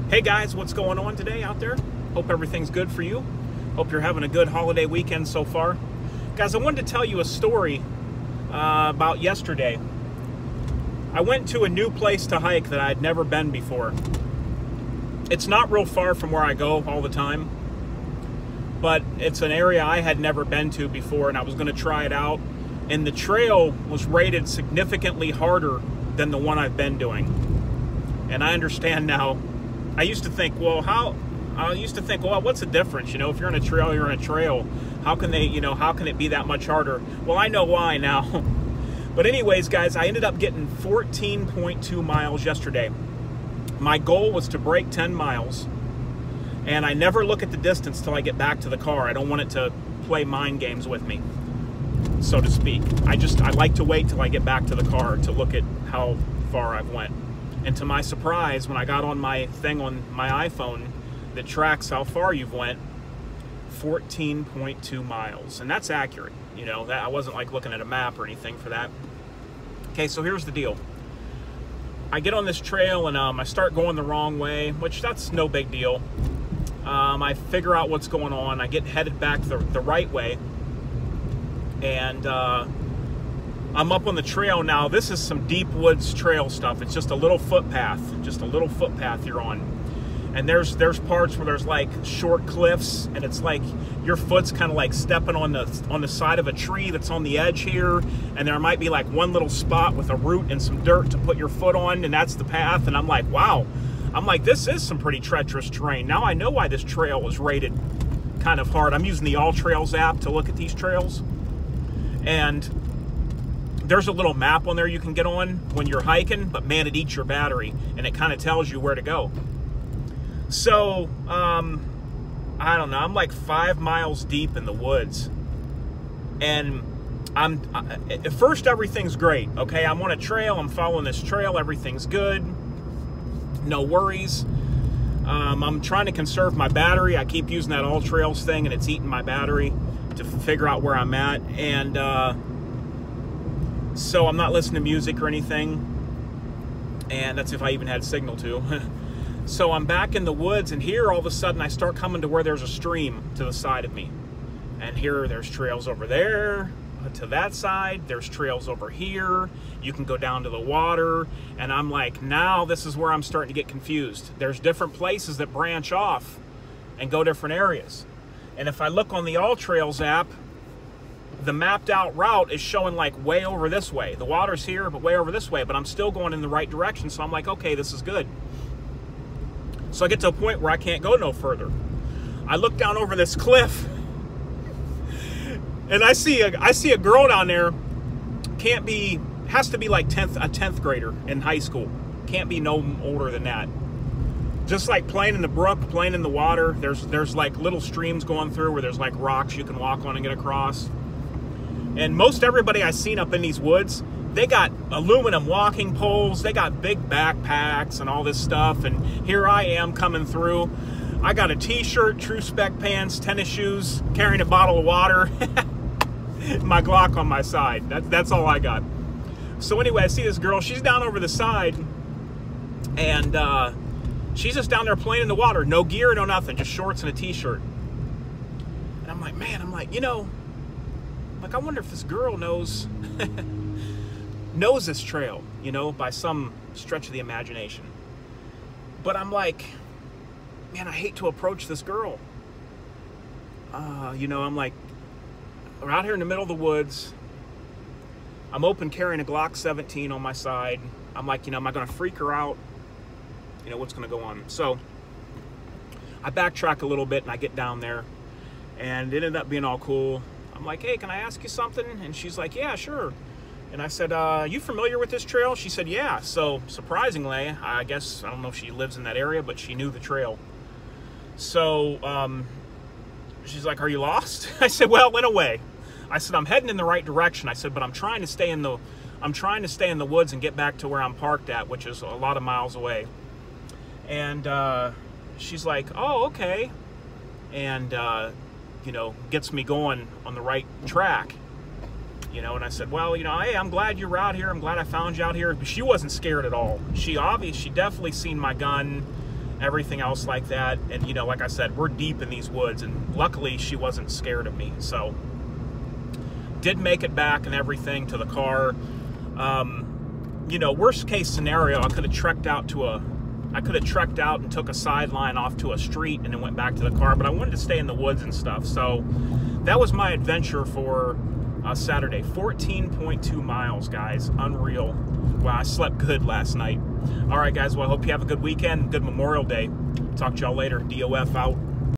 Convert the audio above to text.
Hey guys, what's going on today out there? Hope everything's good for you. Hope you're having a good holiday weekend so far. Guys, I wanted to tell you a story about yesterday. I went to a new place to hike that I'd never been before. It's not real far from where I go all the time, but it's an area I had never been to before, and I was going to try it out. And the trail was rated significantly harder than the one I've been doing. And I understand now. I used to think, well, what's the difference? You know, if you're on a trail, you're on a trail. How can it be that much harder? Well, I know why now. But anyways, guys, I ended up getting 14.2 miles yesterday. My goal was to break 10 miles. And I never look at the distance till I get back to the car. I don't want it to play mind games with me, so to speak. I like to wait till I get back to the car to look at how far I've went. And to my surprise, when I got on my thing on my iPhone that tracks how far you've went, 14.2 miles. And that's accurate. You know, that I wasn't like looking at a map or anything for that. Okay, so here's the deal. I get on this trail and I start going the wrong way, which that's no big deal. I figure out what's going on. I get headed back the right way. And I'm up on the trail now. This is some deep woods trail stuff. It's just a little footpath, you're on. And there's parts where there's like short cliffs, and it's like your foot's kind of like stepping on the side of a tree that's on the edge here, and there might be like one little spot with a root and some dirt to put your foot on, and that's the path. And I'm like, wow. I'm like, this is some pretty treacherous terrain. Now I know why this trail was rated kind of hard. I'm using the All Trails app to look at these trails, and there's a little map on there you can get on when you're hiking, but man, it eats your battery, and it kind of tells you where to go. So, I don't know, I'm like 5 miles deep in the woods, and at first everything's great, okay? I'm on a trail, I'm following this trail, everything's good, no worries. I'm trying to conserve my battery. I keep using that All Trails thing, and it's eating my battery to figure out where I'm at, and so I'm not listening to music or anything, and that's if I even had signal to. So I'm back in the woods, and here all of a sudden I start coming to where there's a stream to the side of me. And here there's trails over there to that side, there's trails over here, you can go down to the water, and I'm like, now this is where I'm starting to get confused. There's different places that branch off and go different areas. And if I look on the All Trails app, the mapped out route is showing like way over this way. The water's here, but way over this way, but I'm still going in the right direction, so I'm like, okay, this is good. So I get to a point where I can't go no further. I look down over this cliff, and I see a girl down there. Has to be like a 10th grader in high school. Can't be no older than that. Just like playing in the brook, playing in the water. There's like little streams going through where there's like rocks you can walk on and get across. And most everybody I've seen up in these woods, they got aluminum walking poles, they got big backpacks and all this stuff, and here I am coming through. I got a t-shirt, true spec pants, tennis shoes, carrying a bottle of water, my Glock on my side. That's all I got. So anyway, I see this girl, she's down over the side, and she's just down there playing in the water, no gear, no nothing, just shorts and a t-shirt. And I'm like, man, you know, I wonder if this girl knows this trail, you know, by some stretch of the imagination. But I'm like, man, I hate to approach this girl. You know, I'm like, we're out here in the middle of the woods. I'm open carrying a Glock 17 on my side. I'm like, you know, am I going to freak her out? You know, what's going to go on? So I backtrack a little bit, and I get down there, and it ended up being all cool. I'm like, hey, can I ask you something? And she's like, yeah, sure. And I said, you familiar with this trail? She said, yeah. So surprisingly, I guess, I don't know if she lives in that area, but she knew the trail. So she's like, are you lost? I said, well, in a way. I said, I'm heading in the right direction. I said, but I'm trying to stay in the woods and get back to where I'm parked at, which is a lot of miles away. And she's like, oh, okay. And you know, gets me going on the right track. You know, and I said, well, you know, hey, I'm glad you're out here. I'm glad I found you out here. But she wasn't scared at all. She definitely seen my gun, everything else like that. And, you know, like I said, we're deep in these woods, and luckily she wasn't scared of me. So did make it back and everything to the car. You know, worst case scenario, I could have trekked out and took a sideline off to a street and then went back to the car, but I wanted to stay in the woods and stuff. So that was my adventure for Saturday. 14.2 miles, guys. Unreal. Wow, I slept good last night. All right, guys. Well, I hope you have a good weekend. Good Memorial Day. Talk to y'all later. DOF out.